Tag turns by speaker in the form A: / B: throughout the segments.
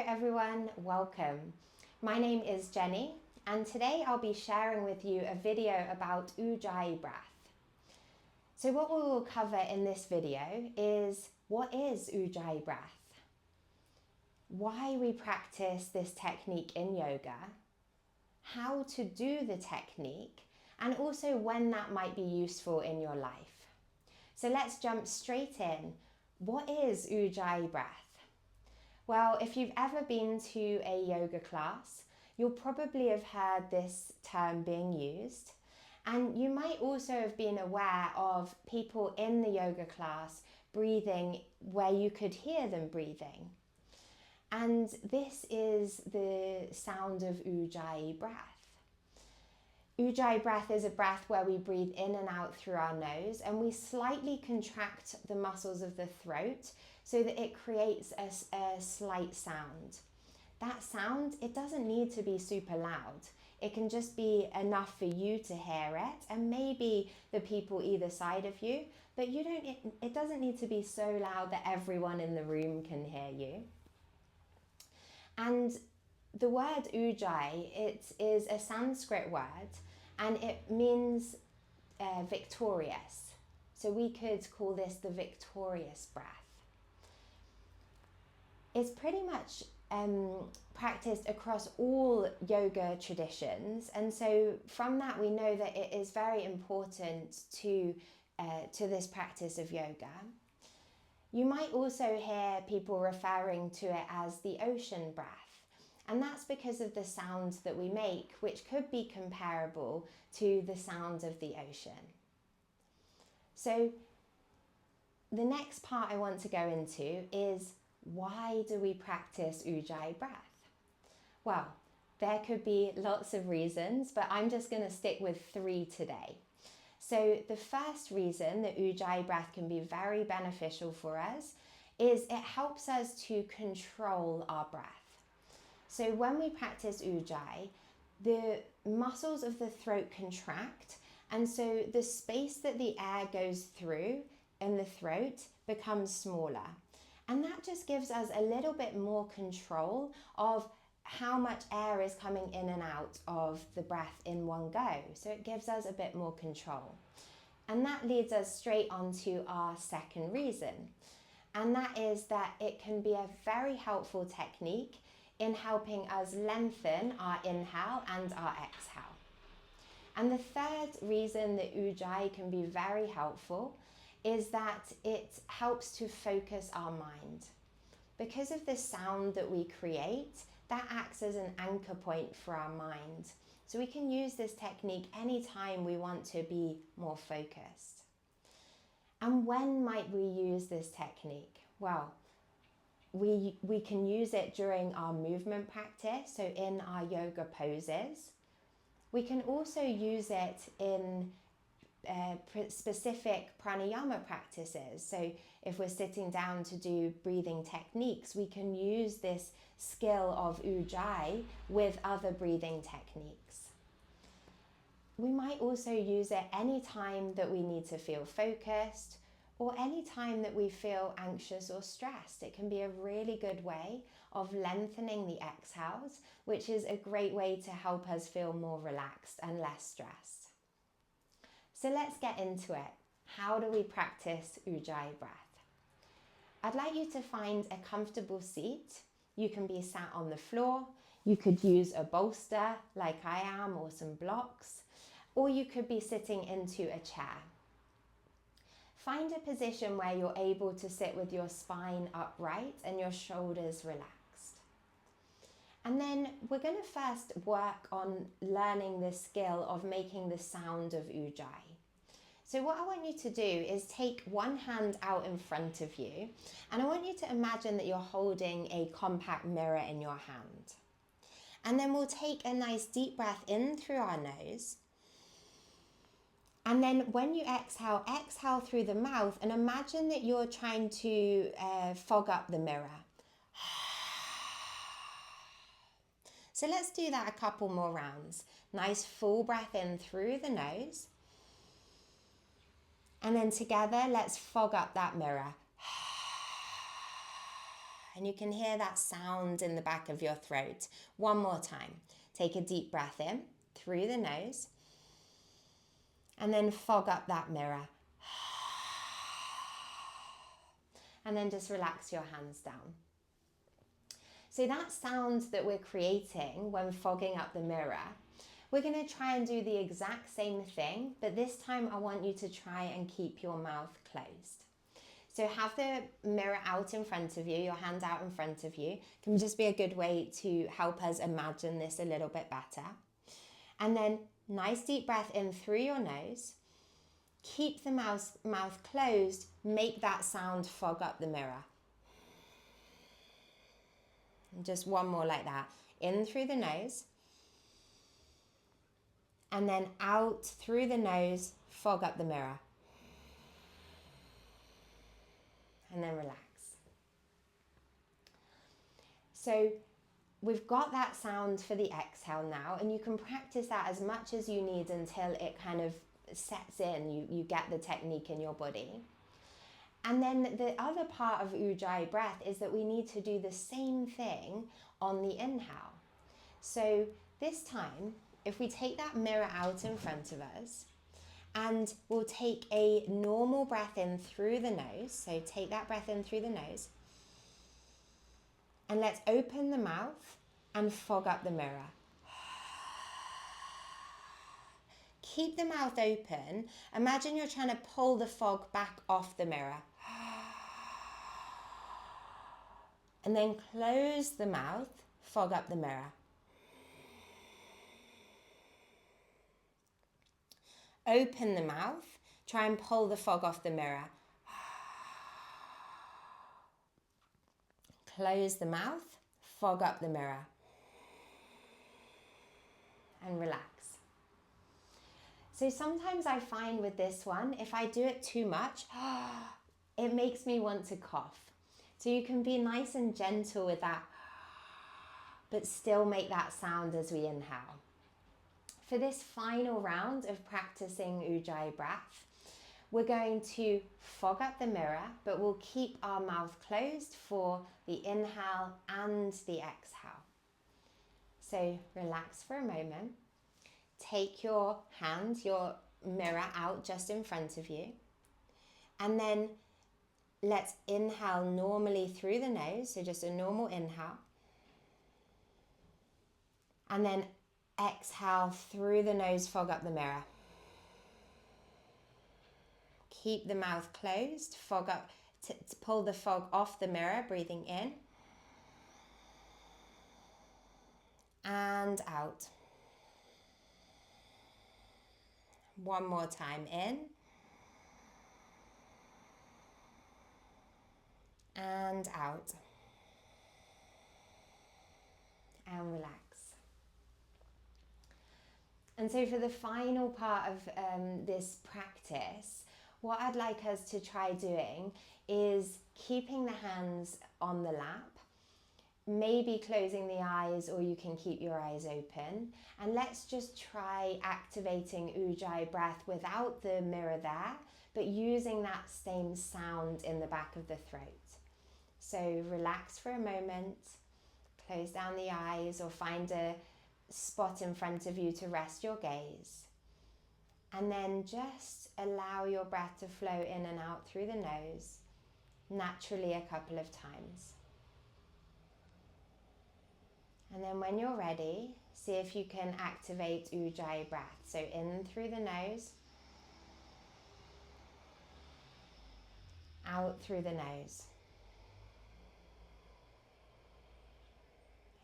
A: Hello everyone, welcome. My name is Jenny and today I'll be sharing with you a video about ujjayi breath. So what we will cover in this video is what is ujjayi breath, why we practice this technique in yoga, how to do the technique, and also when that might be useful in your life. So let's jump straight in. What is ujjayi breath? Well, if you've ever been to a yoga class, you'll probably have heard this term being used. And you might also have been aware of people in the yoga class breathing where you could hear them breathing. And this is the sound of ujjayi breath. Ujjayi breath is a breath where we breathe in and out through our nose and we slightly contract the muscles of the throat so that it creates a slight sound. That sound, it doesn't need to be super loud. It can just be enough for you to hear it and maybe the people either side of you, but it doesn't need to be so loud that everyone in the room can hear you. And the word ujjayi, it is a Sanskrit word and it means victorious. So we could call this the victorious breath. It's pretty much practiced across all yoga traditions, and so from that we know that it is very important to this practice of yoga. You might also hear people referring to it as the ocean breath, and that's because of the sounds that we make, which could be comparable to the sounds of the ocean. So the next part I want to go into is, why do we practice ujjayi breath? Well, there could be lots of reasons, but I'm just going to stick with 3 today. So the first reason that ujjayi breath can be very beneficial for us is it helps us to control our breath. So when we practice ujjayi, the muscles of the throat contract, and so the space that the air goes through in the throat becomes smaller. And that just gives us a little bit more control of how much air is coming in and out of the breath in one go. So it gives us a bit more control. And that leads us straight on to our second reason. And that is that it can be a very helpful technique in helping us lengthen our inhale and our exhale. And the third reason that ujjayi can be very helpful is that it helps to focus our mind. Because of the sound that we create, that acts as an anchor point for our mind. So we can use this technique anytime we want to be more focused. And when might we use this technique? Well, we can use it during our movement practice, so in our yoga poses. We can also use it in specific pranayama practices. So if we're sitting down to do breathing techniques, we can use this skill of ujjayi with other breathing techniques. We might also use it any time that we need to feel focused or any time that we feel anxious or stressed. It can be a really good way of lengthening the exhales, which is a great way to help us feel more relaxed and less stressed. So let's get into it. How do we practice ujjayi breath? I'd like you to find a comfortable seat. You can be sat on the floor. You could use a bolster like I am, or some blocks, or you could be sitting into a chair. Find a position where you're able to sit with your spine upright and your shoulders relaxed. And then we're going to first work on learning the skill of making the sound of ujjayi. So what I want you to do is take one hand out in front of you, and I want you to imagine that you're holding a compact mirror in your hand. And then we'll take a nice deep breath in through our nose. And then when you exhale, exhale through the mouth and imagine that you're trying to fog up the mirror. So let's do that a couple more rounds. Nice full breath in through the nose. And then together, let's fog up that mirror. And you can hear that sound in the back of your throat. One more time. Take a deep breath in through the nose. And then fog up that mirror. And then just relax your hands down. So that sound that we're creating when fogging up the mirror, we're going to try and do the exact same thing, but this time I want you to try and keep your mouth closed. So have the mirror out in front of you, your hand out in front of you. Can just be a good way to help us imagine this a little bit better. And then nice deep breath in through your nose. Keep the mouth closed. Make that sound fog up the mirror. And just one more like that. In through the nose. And then out through the nose, fog up the mirror. And then relax. So we've got that sound for the exhale now, and you can practice that as much as you need until it kind of sets in, you get the technique in your body. And then the other part of ujjayi breath is that we need to do the same thing on the inhale. So this time, if we take that mirror out in front of us, and we'll take a normal breath in through the nose. So take that breath in through the nose. And let's open the mouth and fog up the mirror. Keep the mouth open. Imagine you're trying to pull the fog back off the mirror. And then close the mouth, fog up the mirror. Open the mouth, try and pull the fog off the mirror. Close the mouth, fog up the mirror. And relax. So sometimes I find with this one, if I do it too much, it makes me want to cough. So you can be nice and gentle with that, but still make that sound as we inhale. For this final round of practicing ujjayi breath, we're going to fog up the mirror, but we'll keep our mouth closed for the inhale and the exhale. So relax for a moment. Take your hand, your mirror out just in front of you. And then let's inhale normally through the nose, so just a normal inhale. And then exhale through the nose, fog up the mirror. Keep the mouth closed, fog up, to pull the fog off the mirror, breathing in. And out. One more time, in. And out. And relax. And so for the final part of this practice, what I'd like us to try doing is keeping the hands on the lap, maybe closing the eyes, or you can keep your eyes open. And let's just try activating ujjayi breath without the mirror there, but using that same sound in the back of the throat. So relax for a moment, close down the eyes, or find a spot in front of you to rest your gaze. And then just allow your breath to flow in and out through the nose, naturally a couple of times. And then when you're ready, see if you can activate ujjayi breath. So in through the nose, out through the nose.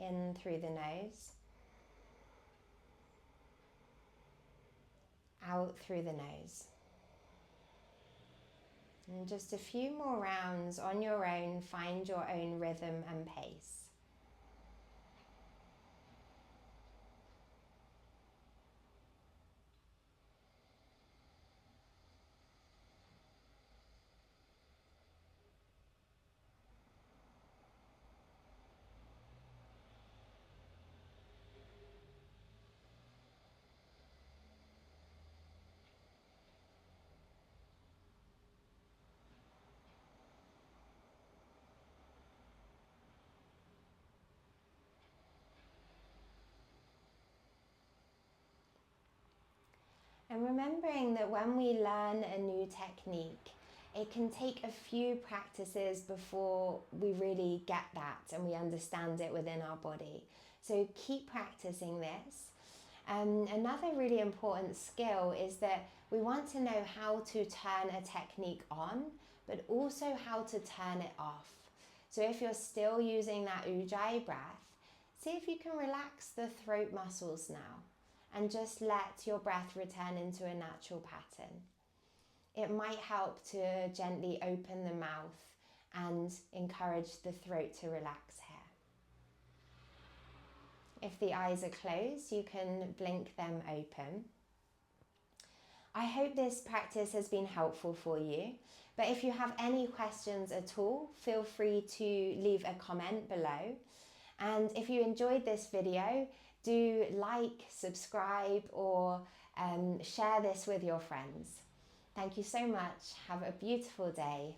A: In through the nose, out through the nose. And just a few more rounds on your own, find your own rhythm and pace. And remembering that when we learn a new technique, it can take a few practices before we really get that and we understand it within our body. So keep practicing this. Another really important skill is that we want to know how to turn a technique on, but also how to turn it off. So if you're still using that ujjayi breath, see if you can relax the throat muscles now and just let your breath return into a natural pattern. It might help to gently open the mouth and encourage the throat to relax here. If the eyes are closed, you can blink them open. I hope this practice has been helpful for you, but if you have any questions at all, feel free to leave a comment below. And if you enjoyed this video, do like, subscribe, or share this with your friends. Thank you so much. Have a beautiful day.